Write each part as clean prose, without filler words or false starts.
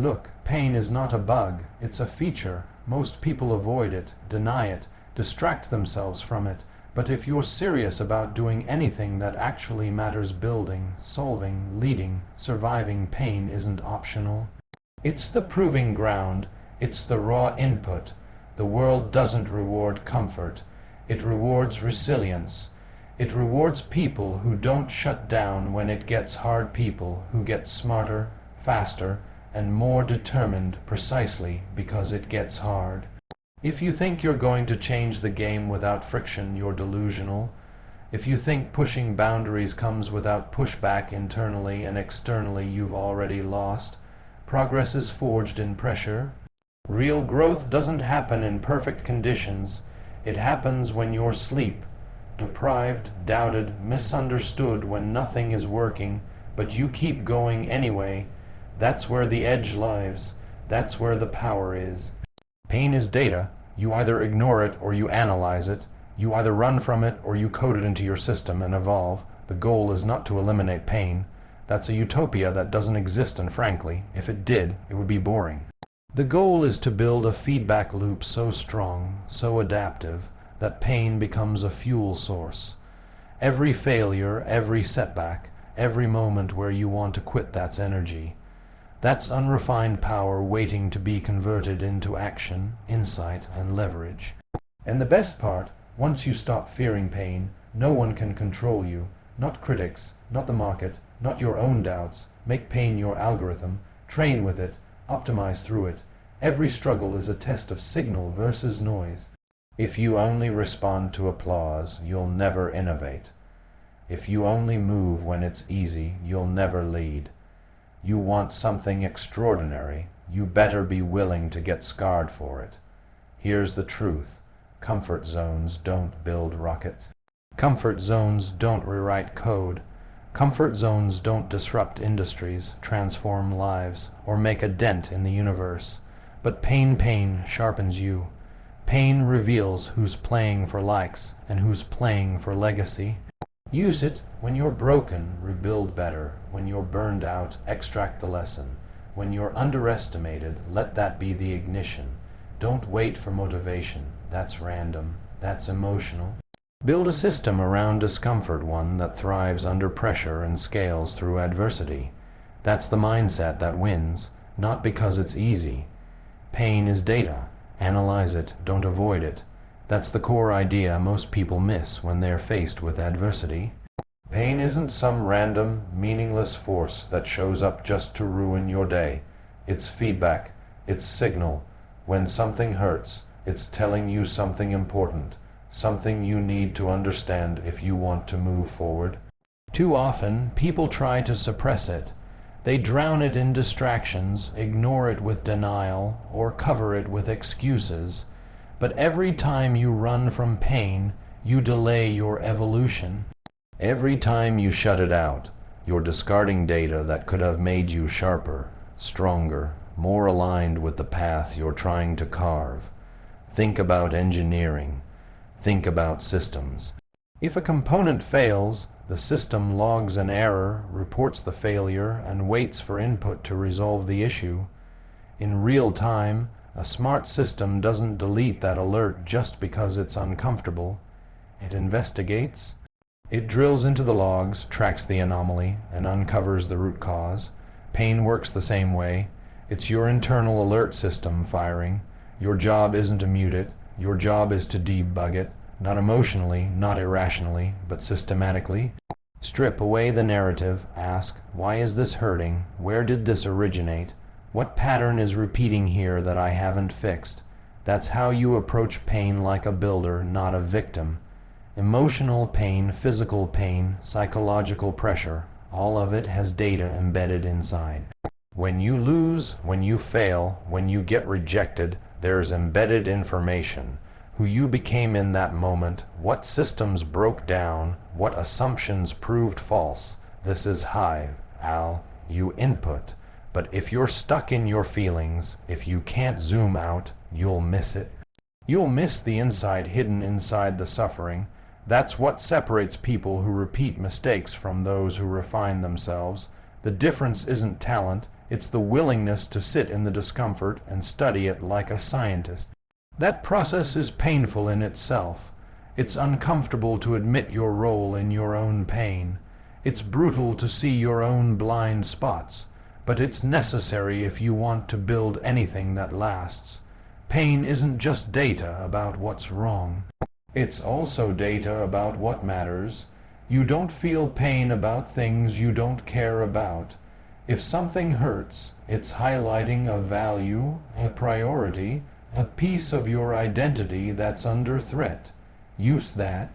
Look, pain is not a bug, it's a feature. Most people avoid it, deny it, distract themselves from it. But if you're serious about doing anything that actually matters, building, solving, leading, surviving, pain isn't optional. It's the proving ground, it's the raw input. The world doesn't reward comfort, it rewards resilience. It rewards people who don't shut down when it gets hard, people who get smarter, faster, and more determined precisely because it gets hard. If you think you're going to change the game without friction, you're delusional. If you think pushing boundaries comes without pushback internally and externally, you've already lost. Progress is forged in pressure. Real growth doesn't happen in perfect conditions. It happens when you're asleep, deprived, doubted, misunderstood, when nothing is working, but you keep going anyway. That's where the edge lies. That's where the power is. Pain is data. You either ignore it or you analyze it. You either run from it or you code it into your system and evolve. The goal is not to eliminate pain. That's a utopia that doesn't exist, and frankly, if it did, it would be boring. The goal is to build a feedback loop so strong, so adaptive, that pain becomes a fuel source. Every failure, every setback, every moment where you want to quit, that's energy. That's unrefined power waiting to be converted into action, insight, and leverage. And the best part, once you stop fearing pain, no one can control you. Not critics, not the market, not your own doubts. Make pain your algorithm, train with it, optimize through it. Every struggle is a test of signal versus noise. If you only respond to applause, you'll never innovate. If you only move when it's easy, you'll never lead. You want something extraordinary, you better be willing to get scarred for it. Here's the truth. Comfort zones don't build rockets. Comfort zones don't rewrite code. Comfort zones don't disrupt industries, transform lives, or make a dent in the universe. But pain sharpens you. Pain reveals who's playing for likes and who's playing for legacy. Use it when you're broken, rebuild better. When you're burned out, extract the lesson. When you're underestimated, let that be the ignition. Don't wait for motivation. That's random. That's emotional. Build a system around discomfort, one that thrives under pressure and scales through adversity. That's the mindset that wins, not because it's easy. Pain is data. Analyze it, don't avoid it. That's the core idea most people miss when they're faced with adversity. Pain isn't some random, meaningless force that shows up just to ruin your day. It's feedback. It's signal. When something hurts, it's telling you something important, something you need to understand if you want to move forward. Too often, people try to suppress it. They drown it in distractions, ignore it with denial, or cover it with excuses. But every time you run from pain, you delay your evolution. Every time you shut it out, you're discarding data that could have made you sharper, stronger, more aligned with the path you're trying to carve. Think about engineering. Think about systems. If a component fails, the system logs an error, reports the failure, and waits for input to resolve the issue. In real time, a smart system doesn't delete that alert just because it's uncomfortable. It investigates. It drills into the logs, tracks the anomaly, and uncovers the root cause. Pain works the same way. It's your internal alert system firing. Your job isn't to mute it. Your job is to debug it. Not emotionally, not irrationally, but systematically. Strip away the narrative. Ask, why is this hurting? Where did this originate? What pattern is repeating here that I haven't fixed? That's how you approach pain, like a builder, not a victim. Emotional pain, physical pain, psychological pressure, all of it has data embedded inside. When you lose, when you fail, when you get rejected, there's embedded information. Who you became in that moment, what systems broke down, what assumptions proved false. This is Hive, Al. You input. But if you're stuck in your feelings, if you can't zoom out, you'll miss it. You'll miss the insight hidden inside the suffering. That's what separates people who repeat mistakes from those who refine themselves. The difference isn't talent, It's the willingness to sit in the discomfort and study it like a scientist. That process is painful in itself. It's uncomfortable to admit your role in your own pain. It's brutal to see your own blind spots, but it's necessary if you want to build anything that lasts. Pain isn't just data about what's wrong. It's also data about what matters. You don't feel pain about things you don't care about. If something hurts, it's highlighting a value, a priority, a piece of your identity that's under threat. Use that.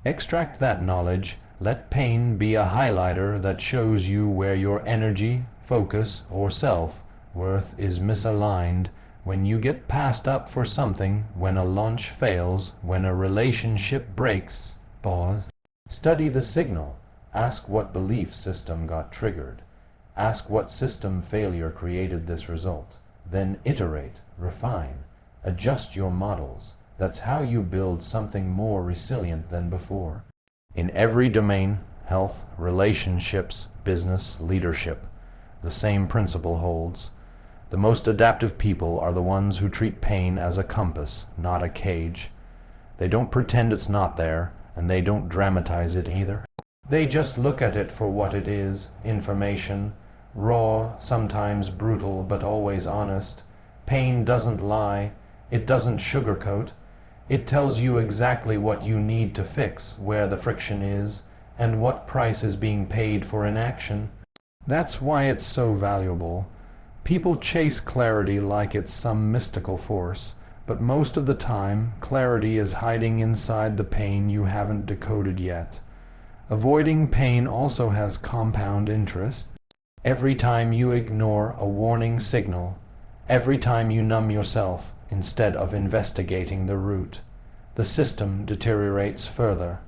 Extract that knowledge. Let pain be a highlighter that shows you where your energy, focus, or self-worth is misaligned. When you get passed up for something, when a launch fails, when a relationship breaks, pause. Study the signal. Ask what belief system got triggered. Ask what system failure created this result. Then iterate, refine, adjust your models. That's how you build something more resilient than before. In every domain, health, relationships, business, leadership, the same principle holds. The most adaptive people are the ones who treat pain as a compass, not a cage. They don't pretend it's not there, and they don't dramatize it either. They just look at it for what it is, information, raw, sometimes brutal, but always honest. Pain doesn't lie. It doesn't sugarcoat. It tells you exactly what you need to fix, where the friction is, and what price is being paid for inaction. That's why it's so valuable. People chase clarity like it's some mystical force, but most of the time, clarity is hiding inside the pain you haven't decoded yet. Avoiding pain also has compound interest. Every time you ignore a warning signal, every time you numb yourself instead of investigating the root, the system deteriorates further.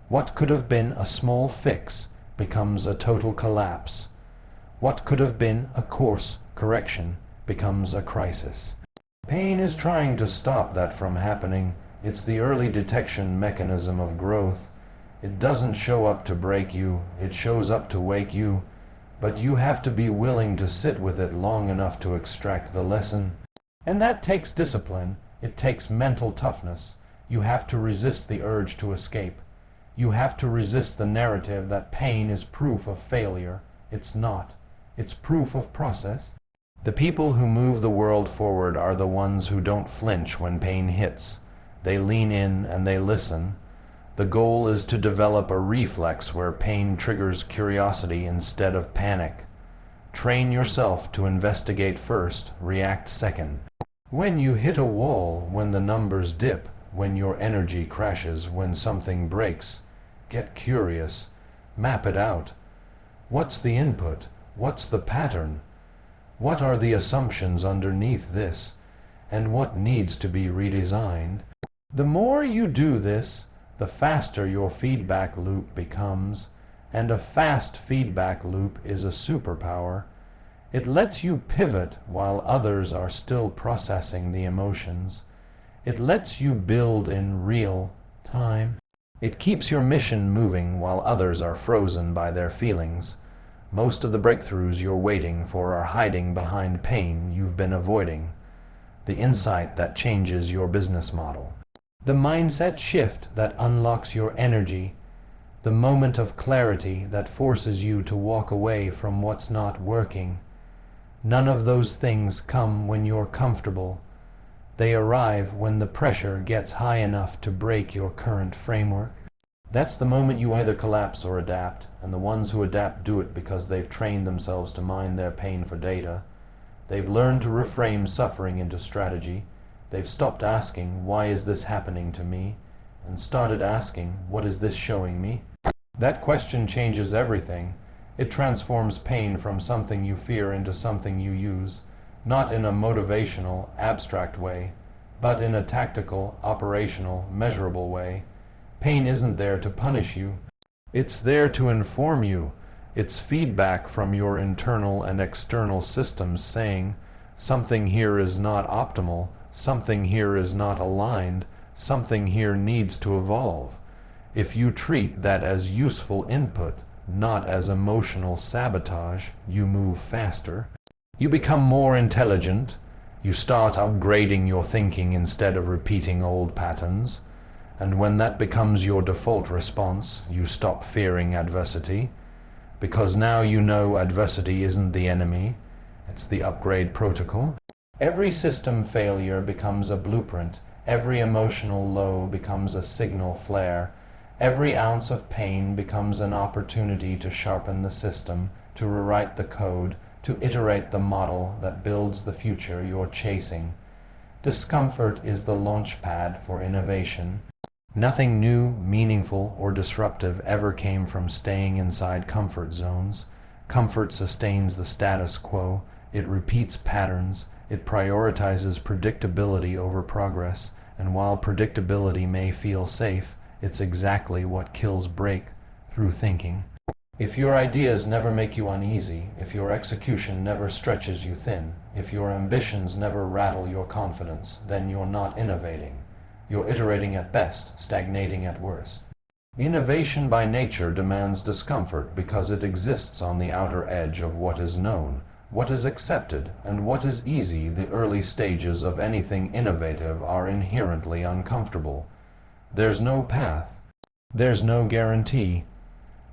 What could have been a small fix becomes a total collapse. What could have been a course correction becomes a crisis. Pain is trying to stop that from happening. It's the early detection mechanism of growth. It doesn't show up to break you, it shows up to wake you. But you have to be willing to sit with it long enough to extract the lesson. And that takes discipline. It takes mental toughness. You have to resist the urge to escape. You have to resist the narrative that pain is proof of failure. It's not. It's proof of process. The people who move the world forward are the ones who don't flinch when pain hits. They lean in and they listen. The goal is to develop a reflex where pain triggers curiosity instead of panic. Train yourself to investigate first, react second. When you hit a wall, when the numbers dip, when your energy crashes, when something breaks, get curious. Map it out. What's the input? What's the pattern? What are the assumptions underneath this? And what needs to be redesigned? The more you do this, the faster your feedback loop becomes, and a fast feedback loop is a superpower. It lets you pivot while others are still processing the emotions. It lets you build in real time. It keeps your mission moving while others are frozen by their feelings. Most of the breakthroughs you're waiting for are hiding behind pain you've been avoiding. The insight that changes your business model. The mindset shift that unlocks your energy. The moment of clarity that forces you to walk away from what's not working. None of those things come when you're comfortable. They arrive when the pressure gets high enough to break your current framework. That's the moment you either collapse or adapt, and the ones who adapt do it because they've trained themselves to mine their pain for data. They've learned to reframe suffering into strategy. They've stopped asking, why is this happening to me? And started asking, what is this showing me? That question changes everything. It transforms pain from something you fear into something you use, not in a motivational, abstract way, but in a tactical, operational, measurable way. Pain isn't there to punish you. It's there to inform you. It's feedback from your internal and external systems saying, something here is not optimal, something here is not aligned, something here needs to evolve. If you treat that as useful input, not as emotional sabotage, you move faster. You become more intelligent. You start upgrading your thinking instead of repeating old patterns. And when that becomes your default response, you stop fearing adversity, because now you know adversity isn't the enemy, it's the upgrade protocol. Every system failure becomes a blueprint. Every emotional low becomes a signal flare. Every ounce of pain becomes an opportunity to sharpen the system, to rewrite the code, to iterate the model that builds the future you're chasing. Discomfort is the launch pad for innovation. Nothing new, meaningful, or disruptive ever came from staying inside comfort zones. Comfort sustains the status quo. It repeats patterns. It prioritizes predictability over progress. And while predictability may feel safe, it's exactly what kills breakthrough thinking. If your ideas never make you uneasy, if your execution never stretches you thin, if your ambitions never rattle your confidence, then you're not innovating. You're iterating at best, stagnating at worst. Innovation by nature demands discomfort because it exists on the outer edge of what is known, what is accepted, and what is easy. The early stages of anything innovative are inherently uncomfortable. There's no path. There's no guarantee.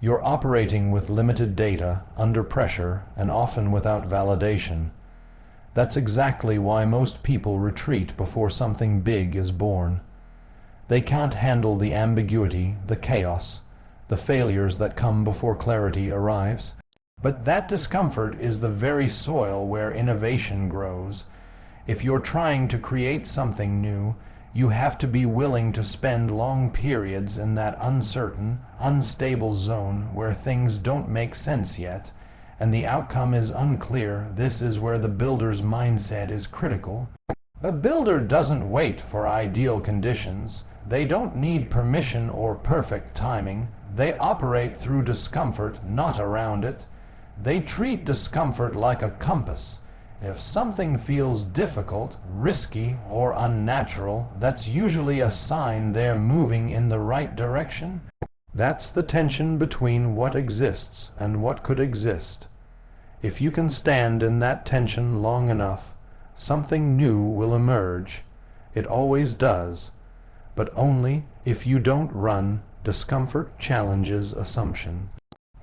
You're operating with limited data, under pressure, and often without validation. That's exactly why most people retreat before something big is born. They can't handle the ambiguity, the chaos, the failures that come before clarity arrives. But that discomfort is the very soil where innovation grows. If you're trying to create something new, you have to be willing to spend long periods in that uncertain, unstable zone where things don't make sense yet, and the outcome is unclear. This is where the builder's mindset is critical. A builder doesn't wait for ideal conditions. They don't need permission or perfect timing. They operate through discomfort, not around it. They treat discomfort like a compass. If something feels difficult, risky, or unnatural, that's usually a sign they're moving in the right direction. That's the tension between what exists and what could exist. If you can stand in that tension long enough, something new will emerge. It always does. But only if you don't run. Discomfort challenges assumptions.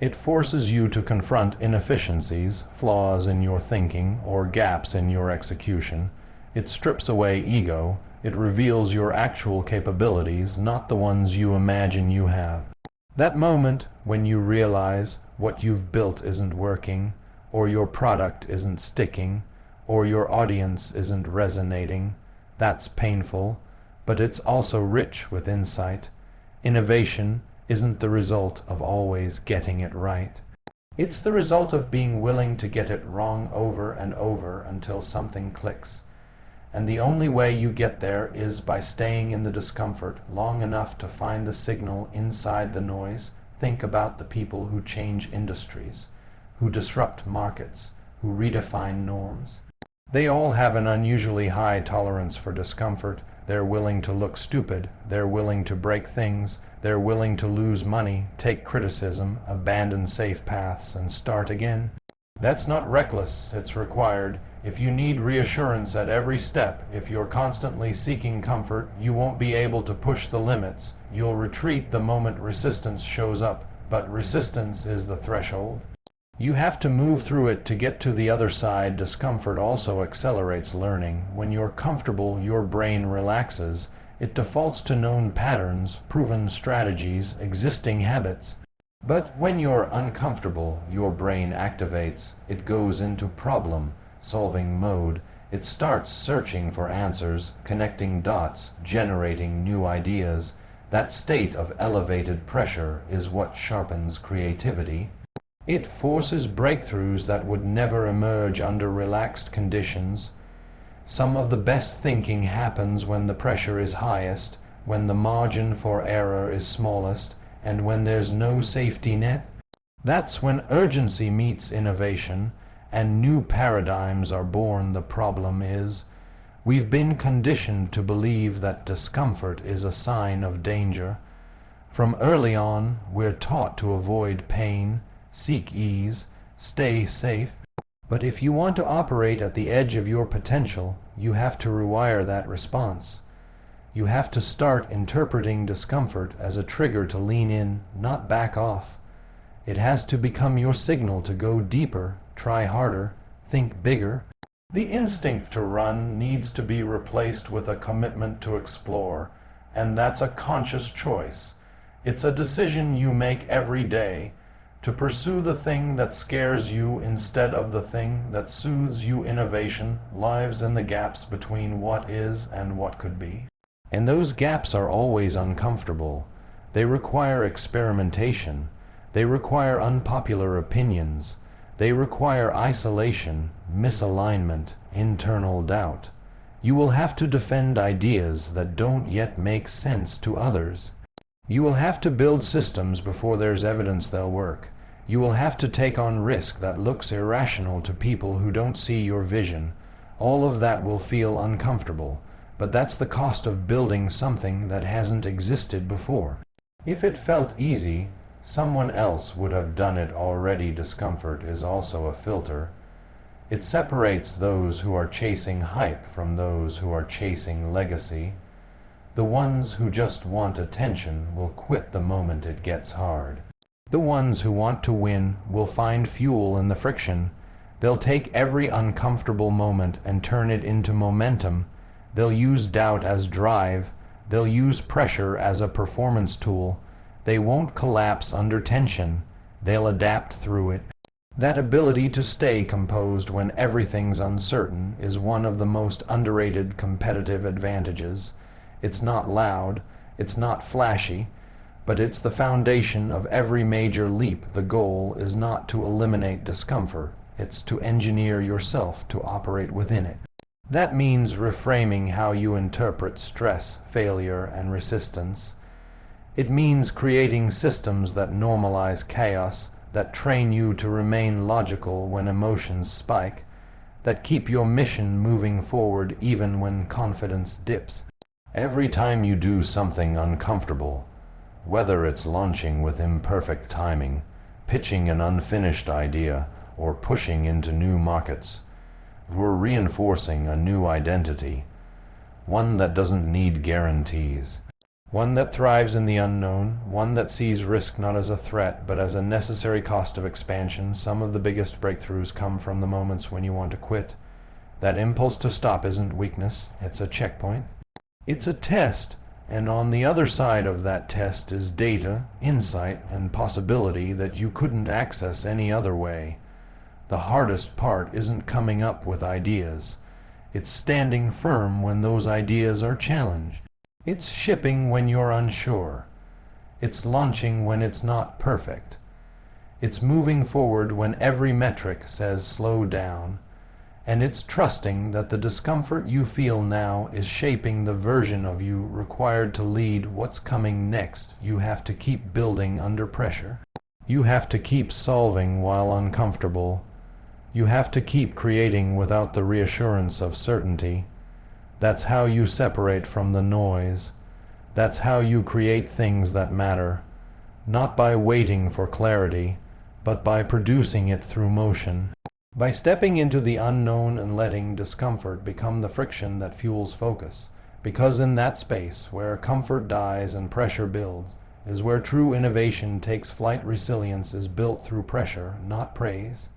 It forces you to confront inefficiencies, flaws in your thinking, or gaps in your execution. It strips away ego. It reveals your actual capabilities, not the ones you imagine you have. That moment when you realize what you've built isn't working, or your product isn't sticking, or your audience isn't resonating, that's painful, but it's also rich with insight. Innovation isn't the result of always getting it right. It's the result of being willing to get it wrong over and over until something clicks. And the only way you get there is by staying in the discomfort long enough to find the signal inside the noise. Think about the people who change industries, who disrupt markets, who redefine norms. They all have an unusually high tolerance for discomfort. They're willing to look stupid. They're willing to break things. They're willing to lose money, take criticism, abandon safe paths, and start again. That's not reckless, it's required. If you need reassurance at every step, if you're constantly seeking comfort, you won't be able to push the limits. You'll retreat the moment resistance shows up, but resistance is the threshold. You have to move through it to get to the other side. Discomfort also accelerates learning. When you're comfortable, your brain relaxes. It defaults to known patterns, proven strategies, existing habits. But when you're uncomfortable, your brain activates. It goes into problem-solving mode. It starts searching for answers, connecting dots, generating new ideas. That state of elevated pressure is what sharpens creativity. It forces breakthroughs that would never emerge under relaxed conditions. Some of the best thinking happens when the pressure is highest, when the margin for error is smallest, and when there's no safety net. That's when urgency meets innovation, and new paradigms are born. The problem is, we've been conditioned to believe that discomfort is a sign of danger. From early on, we're taught to avoid pain, seek ease, stay safe. But if you want to operate at the edge of your potential, you have to rewire that response. You have to start interpreting discomfort as a trigger to lean in, not back off. It has to become your signal to go deeper, try harder, think bigger. The instinct to run needs to be replaced with a commitment to explore, and that's a conscious choice. It's a decision you make every day, to pursue the thing that scares you instead of the thing that soothes you. Innovation lives in the gaps between what is and what could be. And those gaps are always uncomfortable. They require experimentation. They require unpopular opinions. They require isolation, misalignment, internal doubt. You will have to defend ideas that don't yet make sense to others. You will have to build systems before there's evidence they'll work. You will have to take on risk that looks irrational to people who don't see your vision. All of that will feel uncomfortable, but that's the cost of building something that hasn't existed before. If it felt easy, someone else would have done it already. Discomfort is also a filter. It separates those who are chasing hype from those who are chasing legacy. The ones who just want attention will quit the moment it gets hard. The ones who want to win will find fuel in the friction. They'll take every uncomfortable moment and turn it into momentum. They'll use doubt as drive. They'll use pressure as a performance tool. They won't collapse under tension. They'll adapt through it. That ability to stay composed when everything's uncertain is one of the most underrated competitive advantages. It's not loud, it's not flashy, but it's the foundation of every major leap. The goal is not to eliminate discomfort, it's to engineer yourself to operate within it. That means reframing how you interpret stress, failure, and resistance. It means creating systems that normalize chaos, that train you to remain logical when emotions spike, that keep your mission moving forward even when confidence dips. Every time you do something uncomfortable, whether it's launching with imperfect timing, pitching an unfinished idea, or pushing into new markets, we're reinforcing a new identity, one that doesn't need guarantees. One that thrives in the unknown, one that sees risk not as a threat, but as a necessary cost of expansion. Some of the biggest breakthroughs come from the moments when you want to quit. That impulse to stop isn't weakness, it's a checkpoint. It's a test, and on the other side of that test is data, insight, and possibility that you couldn't access any other way. The hardest part isn't coming up with ideas. It's standing firm when those ideas are challenged. It's shipping when you're unsure. It's launching when it's not perfect. It's moving forward when every metric says slow down. And it's trusting that the discomfort you feel now is shaping the version of you required to lead what's coming next. You have to keep building under pressure. You have to keep solving while uncomfortable. You have to keep creating without the reassurance of certainty. That's how you separate from the noise. That's how you create things that matter, not by waiting for clarity, but by producing it through motion. By stepping into the unknown and letting discomfort become the friction that fuels focus. Because in that space, where comfort dies and pressure builds, is where true innovation takes flight. Resilience is built through pressure, not praise.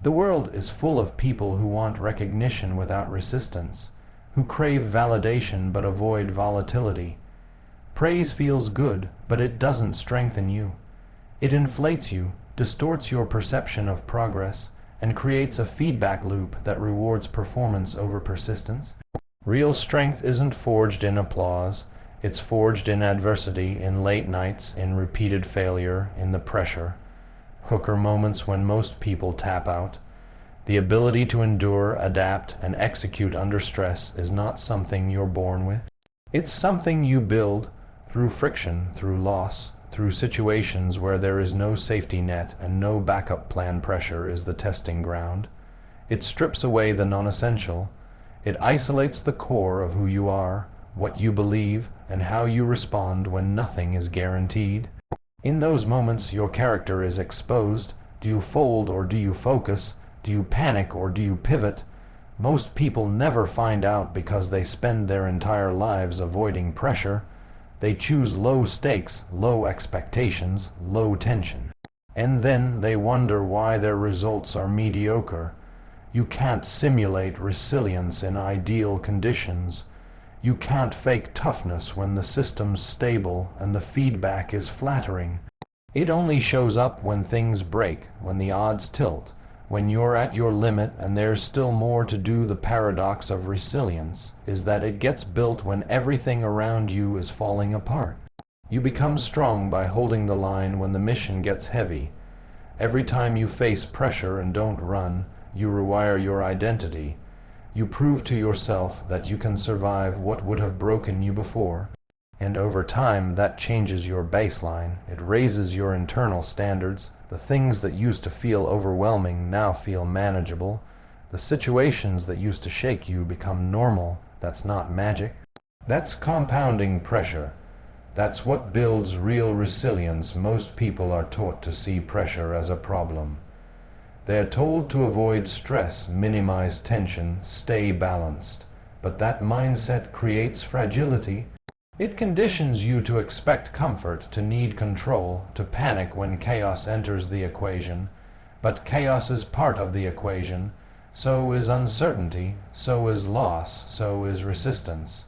The world is full of people who want recognition without resistance, who crave validation but avoid volatility. Praise feels good, but it doesn't strengthen you. It inflates you, distorts your perception of progress, and creates a feedback loop that rewards performance over persistence. Real strength isn't forged in applause. It's forged in adversity, in late nights, in repeated failure, in the pressure. Hooker moments when most people tap out. The ability to endure, adapt, and execute under stress is not something you're born with. It's something you build through friction, through loss, through situations where there is no safety net and no backup plan. Pressure is the testing ground. It strips away the non-essential. It isolates the core of who you are, what you believe, and how you respond when nothing is guaranteed. In those moments, your character is exposed. Do you fold or do you focus? Do you panic or do you pivot? Most people never find out because they spend their entire lives avoiding pressure. They choose low stakes, low expectations, low tension. And then they wonder why their results are mediocre. You can't simulate resilience in ideal conditions. You can't fake toughness when the system's stable and the feedback is flattering. It only shows up when things break, when the odds tilt, when you're at your limit and there's still more to do. The paradox of resilience is that it gets built when everything around you is falling apart. You become strong by holding the line when the mission gets heavy. Every time you face pressure and don't run, you rewire your identity. You prove to yourself that you can survive what would have broken you before. And over time, that changes your baseline. It raises your internal standards. The things that used to feel overwhelming now feel manageable. The situations that used to shake you become normal. That's not magic. That's compounding pressure. That's what builds real resilience. Most people are taught to see pressure as a problem. They are told to avoid stress, minimize tension, stay balanced. But that mindset creates fragility. It conditions you to expect comfort, to need control, to panic when chaos enters the equation. But chaos is part of the equation. So is uncertainty, so is loss, so is resistance.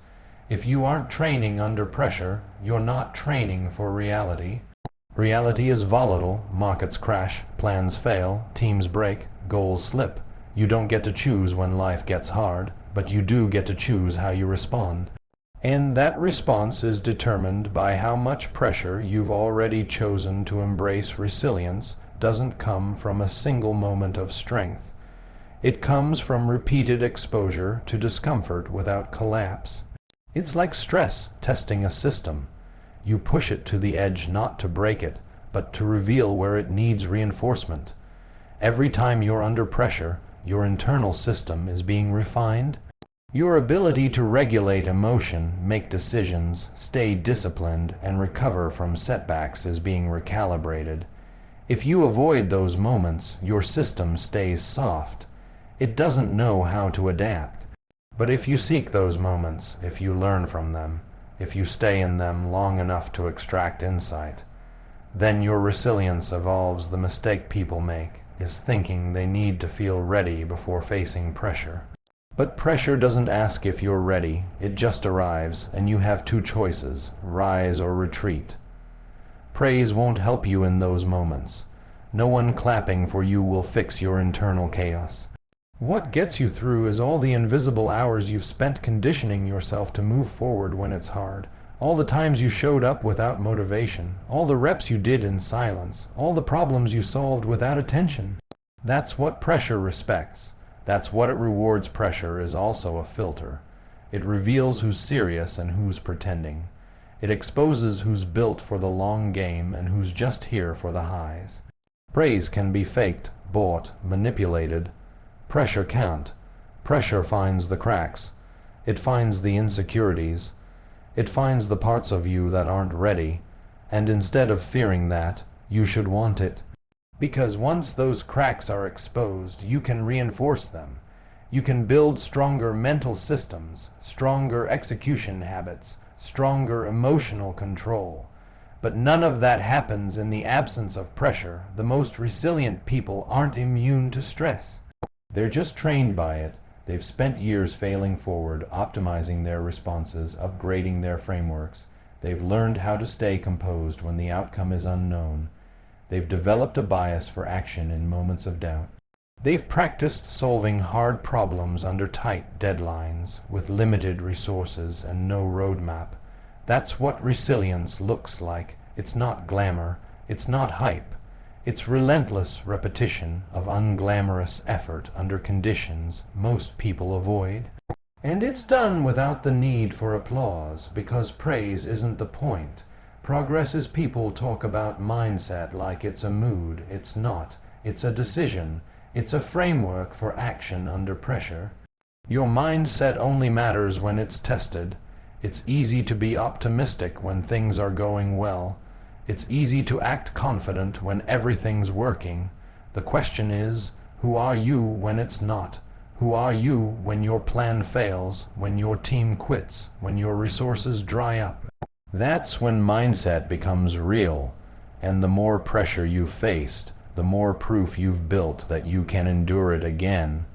If you aren't training under pressure, you're not training for reality. Reality is volatile. Markets crash, plans fail, teams break, goals slip. You don't get to choose when life gets hard, but you do get to choose how you respond. And that response is determined by how much pressure you've already chosen to embrace. Resilience doesn't come from a single moment of strength. It comes from repeated exposure to discomfort without collapse. It's like stress testing a system. You push it to the edge not to break it, but to reveal where it needs reinforcement. Every time you're under pressure, your internal system is being refined. Your ability to regulate emotion, make decisions, stay disciplined, and recover from setbacks is being recalibrated. If you avoid those moments, your system stays soft. It doesn't know how to adapt. But if you seek those moments, if you learn from them, if you stay in them long enough to extract insight, then your resilience evolves. The mistake people make is thinking they need to feel ready before facing pressure. But pressure doesn't ask if you're ready. It just arrives, and you have two choices: rise or retreat. Praise won't help you in those moments. No one clapping for you will fix your internal chaos. What gets you through is all the invisible hours you've spent conditioning yourself to move forward when it's hard. All the times you showed up without motivation. All the reps you did in silence. All the problems you solved without attention. That's what pressure respects. That's what it rewards. Pressure is also a filter. It reveals who's serious and who's pretending. It exposes who's built for the long game and who's just here for the highs. Praise can be faked, bought, manipulated. Pressure can't. Pressure finds the cracks. It finds the insecurities. It finds the parts of you that aren't ready. And instead of fearing that, you should want it. Because once those cracks are exposed, you can reinforce them. You can build stronger mental systems, stronger execution habits, stronger emotional control. But none of that happens in the absence of pressure. The most resilient people aren't immune to stress. They're just trained by it. They've spent years failing forward, optimizing their responses, upgrading their frameworks. They've learned how to stay composed when the outcome is unknown. They've developed a bias for action in moments of doubt. They've practiced solving hard problems under tight deadlines, with limited resources and no roadmap. That's what resilience looks like. It's not glamour. It's not hype. It's relentless repetition of unglamorous effort under conditions most people avoid. And it's done without the need for applause, because praise isn't the point. Progress is people talk about mindset like it's a mood. It's not. It's a decision. It's a framework for action under pressure. Your mindset only matters when it's tested. It's easy to be optimistic when things are going well. It's easy to act confident when everything's working. The question is, Who are you when it's not? Who are you when your plan fails, when your team quits, when your resources dry up? That's when mindset becomes real, and the more pressure you've faced, the more proof you've built that you can endure it again.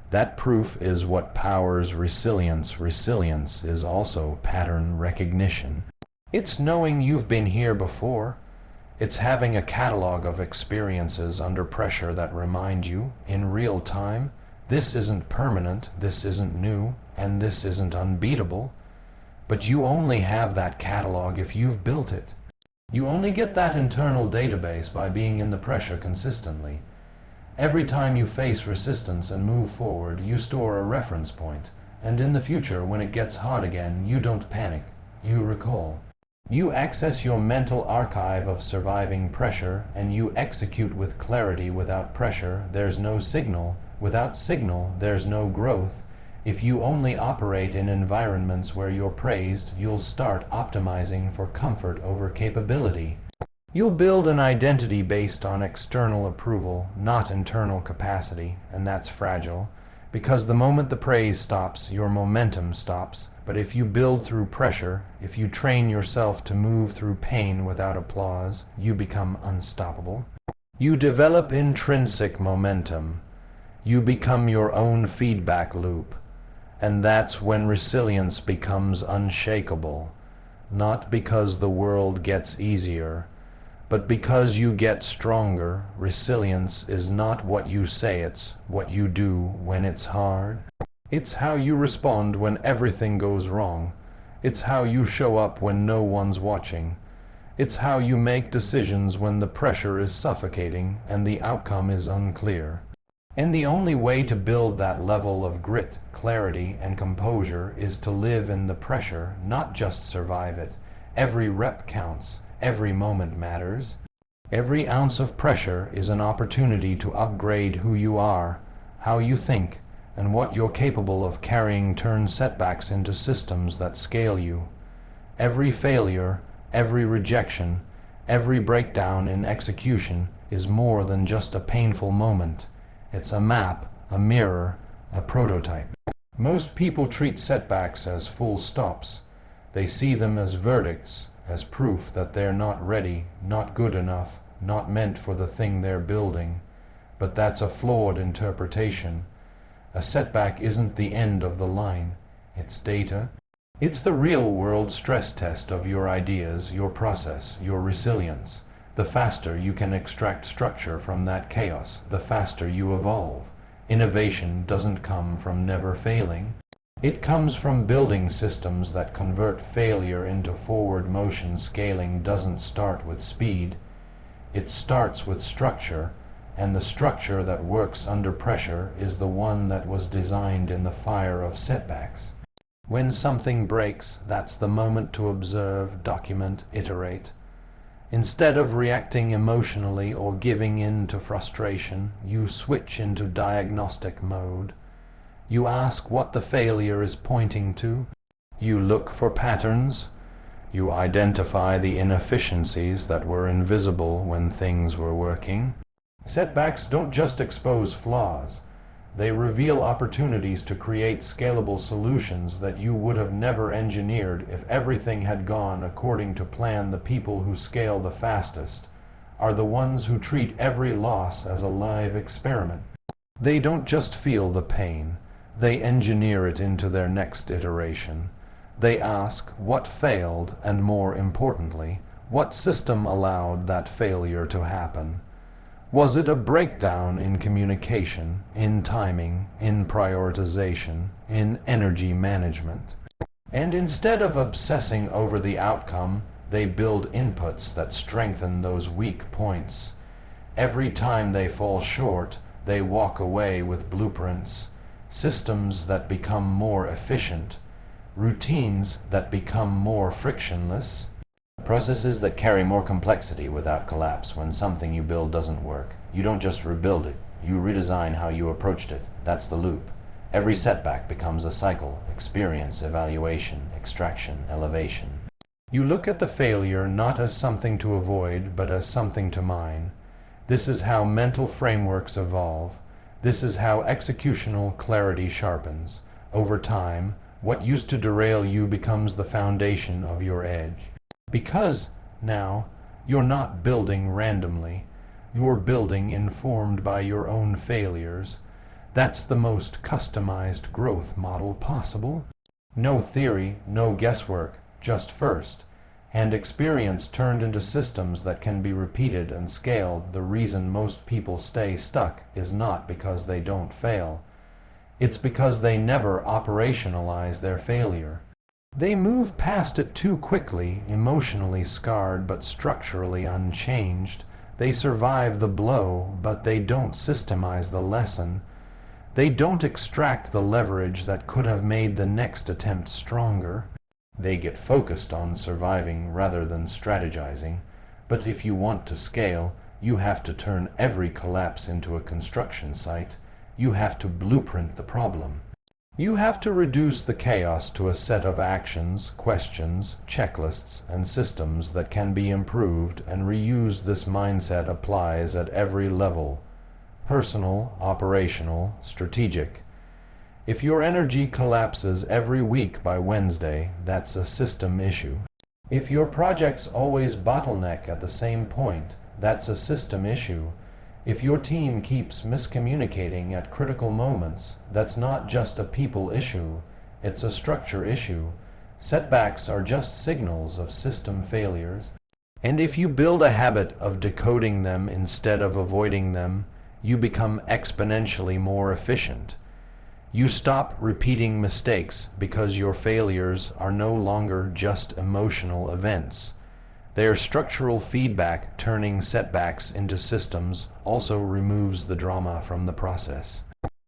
That proof is what powers resilience. Resilience is also pattern recognition. It's knowing you've been here before. It's having a catalog of experiences under pressure that remind you, in real time, this isn't permanent, this isn't new, and this isn't unbeatable. But you only have that catalog if you've built it. You only get that internal database by being in the pressure consistently. Every time you face resistance and move forward, you store a reference point. And in the future, when it gets hard again, you don't panic. You recall. You access your mental archive of surviving pressure, and you execute with clarity. Without pressure, there's no signal. Without signal, there's no growth. If you only operate in environments where you're praised, you'll start optimizing for comfort over capability. You'll build an identity based on external approval, not internal capacity, and that's fragile, because the moment the praise stops, your momentum stops. But if you build through pressure, if you train yourself to move through pain without applause, you become unstoppable. You develop intrinsic momentum. You become your own feedback loop. And that's when resilience becomes unshakable, not because the world gets easier, but because you get stronger. Resilience is not what you say, it's what you do when it's hard. It's how you respond when everything goes wrong. It's how you show up when no one's watching. It's how you make decisions when the pressure is suffocating and the outcome is unclear. And the only way to build that level of grit, clarity, and composure is to live in the pressure, not just survive it. Every rep counts. Every moment matters. Every ounce of pressure is an opportunity to upgrade who you are, how you think, and what you're capable of carrying. Turn setbacks into systems that scale you. Every failure, every rejection, every breakdown in execution is more than just a painful moment. It's a map, a mirror, a prototype. Most people treat setbacks as full stops. They see them as verdicts, as proof that they're not ready, not good enough, not meant for the thing they're building. But that's a flawed interpretation. A setback isn't the end of the line. It's data. It's the real-world stress test of your ideas, your process, your resilience. The faster you can extract structure from that chaos, the faster you evolve. Innovation doesn't come from never failing. It comes from building systems that convert failure into forward motion. Scaling doesn't start with speed. It starts with structure, and the structure that works under pressure is the one that was designed in the fire of setbacks. When something breaks, that's the moment to observe, document, iterate. Instead of reacting emotionally or giving in to frustration, you switch into diagnostic mode. You ask what the failure is pointing to. You look for patterns. You identify the inefficiencies that were invisible when things were working. Setbacks don't just expose flaws. They reveal opportunities to create scalable solutions that you would have never engineered if everything had gone according to plan. The people who scale the fastest are the ones who treat every loss as a live experiment. They don't just feel the pain. They engineer it into their next iteration. They ask what failed, and more importantly, what system allowed that failure to happen. Was it a breakdown in communication, in timing, in prioritization, in energy management? And instead of obsessing over the outcome, they build inputs that strengthen those weak points. Every time they fall short, they walk away with blueprints, systems that become more efficient, routines that become more frictionless, processes that carry more complexity without collapse. When something you build doesn't work, you don't just rebuild it, you redesign how you approached it. That's the loop. Every setback becomes a cycle: experience, evaluation, extraction, elevation. You look at the failure not as something to avoid, but as something to mine. This is how mental frameworks evolve. This is how executional clarity sharpens. Over time, what used to derail you becomes the foundation of your edge. Because now, you're not building randomly. You're building informed by your own failures. That's the most customized growth model possible. No theory, no guesswork, just first. And experience turned into systems that can be repeated and scaled. The reason most people stay stuck is not because they don't fail. It's because they never operationalize their failure. They move past it too quickly, emotionally scarred but structurally unchanged. They survive the blow, but they don't systemize the lesson. They don't extract the leverage that could have made the next attempt stronger. They get focused on surviving rather than strategizing. But if you want to scale, you have to turn every collapse into a construction site. You have to blueprint the problem. You have to reduce the chaos to a set of actions, questions, checklists, and systems that can be improved and reused. This mindset applies at every level: personal, operational, strategic. If your energy collapses every week by Wednesday, that's a system issue. If your projects always bottleneck at the same point, that's a system issue. If your team keeps miscommunicating at critical moments, that's not just a people issue, it's a structure issue. Setbacks are just signals of system failures. And if you build a habit of decoding them instead of avoiding them, you become exponentially more efficient. You stop repeating mistakes because your failures are no longer just emotional events. They are structural feedback. Turning setbacks into systems also removes the drama from the process.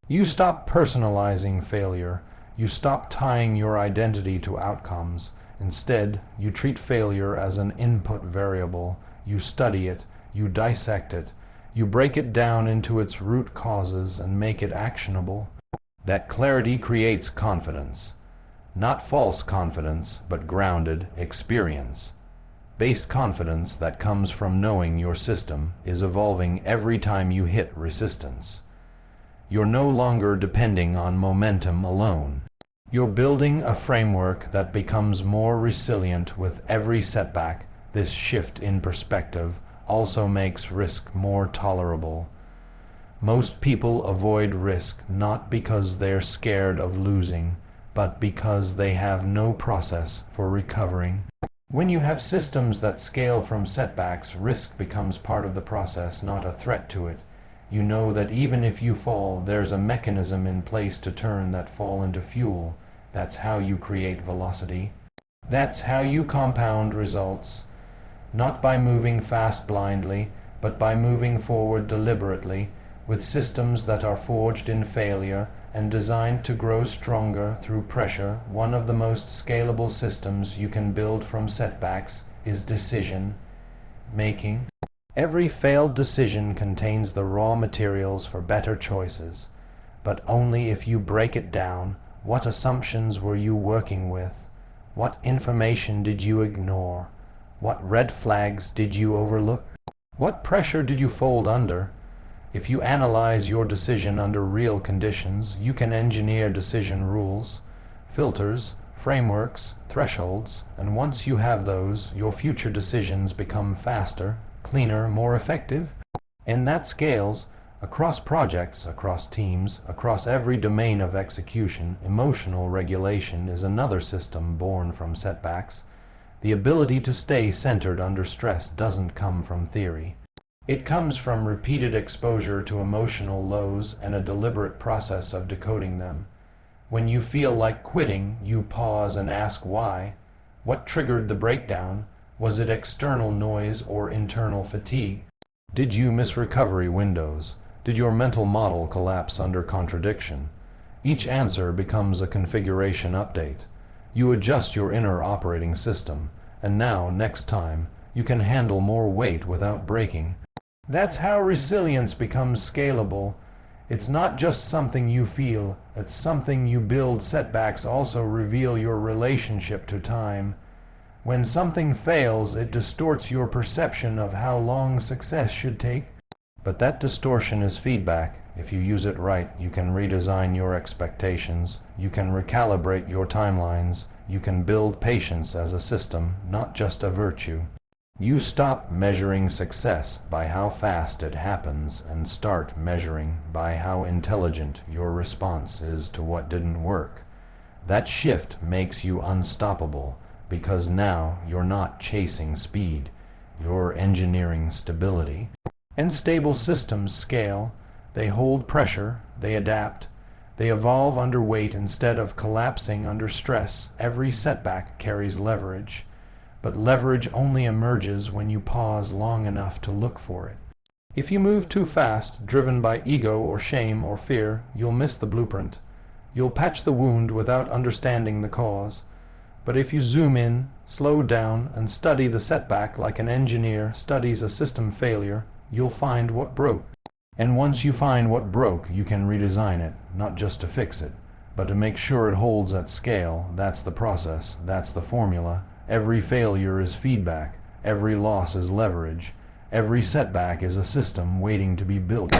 You stop personalizing failure. You stop tying your identity to outcomes. Instead, you treat failure as an input variable. You study it, you dissect it, you break it down into its root causes and make it actionable. That clarity creates confidence. Not false confidence, but grounded, experience-based confidence that comes from knowing your system is evolving every time you hit resistance. You're no longer depending on momentum alone. You're building a framework that becomes more resilient with every setback. This shift in perspective also makes risk more tolerable. Most people avoid risk not because they're scared of losing, but because they have no process for recovering. When you have systems that scale from setbacks, risk becomes part of the process, not a threat to it. You know that even if you fall, there's a mechanism in place to turn that fall into fuel. That's how you create velocity. That's how you compound results. Not by moving fast blindly, but by moving forward deliberately, with systems that are forged in failure and designed to grow stronger through pressure. One of the most scalable systems you can build from setbacks is decision making. Every failed decision contains the raw materials for better choices, but only if you break it down. What assumptions were you working with? What information did you ignore? What red flags did you overlook? What pressure did you fold under? If you analyze your decision under real conditions, you can engineer decision rules, filters, frameworks, thresholds, and once you have those, your future decisions become faster, cleaner, more effective. And that scales across projects, across teams, across every domain of execution. Emotional regulation is another system born from setbacks. The ability to stay centered under stress doesn't come from theory. It comes from repeated exposure to emotional lows and a deliberate process of decoding them. When you feel like quitting, you pause and ask why. What triggered the breakdown? Was it external noise or internal fatigue? Did you miss recovery windows? Did your mental model collapse under contradiction? Each answer becomes a configuration update. You adjust your inner operating system, and now, next time, you can handle more weight without breaking. That's how resilience becomes scalable. It's not just something you feel, it's something you build. Setbacks also reveal your relationship to time. When something fails, it distorts your perception of how long success should take. But that distortion is feedback. If you use it right, you can redesign your expectations, you can recalibrate your timelines, you can build patience as a system, not just a virtue. You stop measuring success by how fast it happens and start measuring by how intelligent your response is to what didn't work. That shift makes you unstoppable because now you're not chasing speed, you're engineering stability. And stable systems scale. They hold pressure, they adapt, they evolve under weight instead of collapsing under stress. Every setback carries leverage, but leverage only emerges when you pause long enough to look for it. If you move too fast, driven by ego or shame or fear, you'll miss the blueprint. You'll patch the wound without understanding the cause. But if you zoom in, slow down, and study the setback like an engineer studies a system failure, you'll find what broke. And once you find what broke, you can redesign it, not just to fix it, but to make sure it holds at scale. That's the process, that's the formula. Every failure is feedback, every loss is leverage, every setback is a system waiting to be built.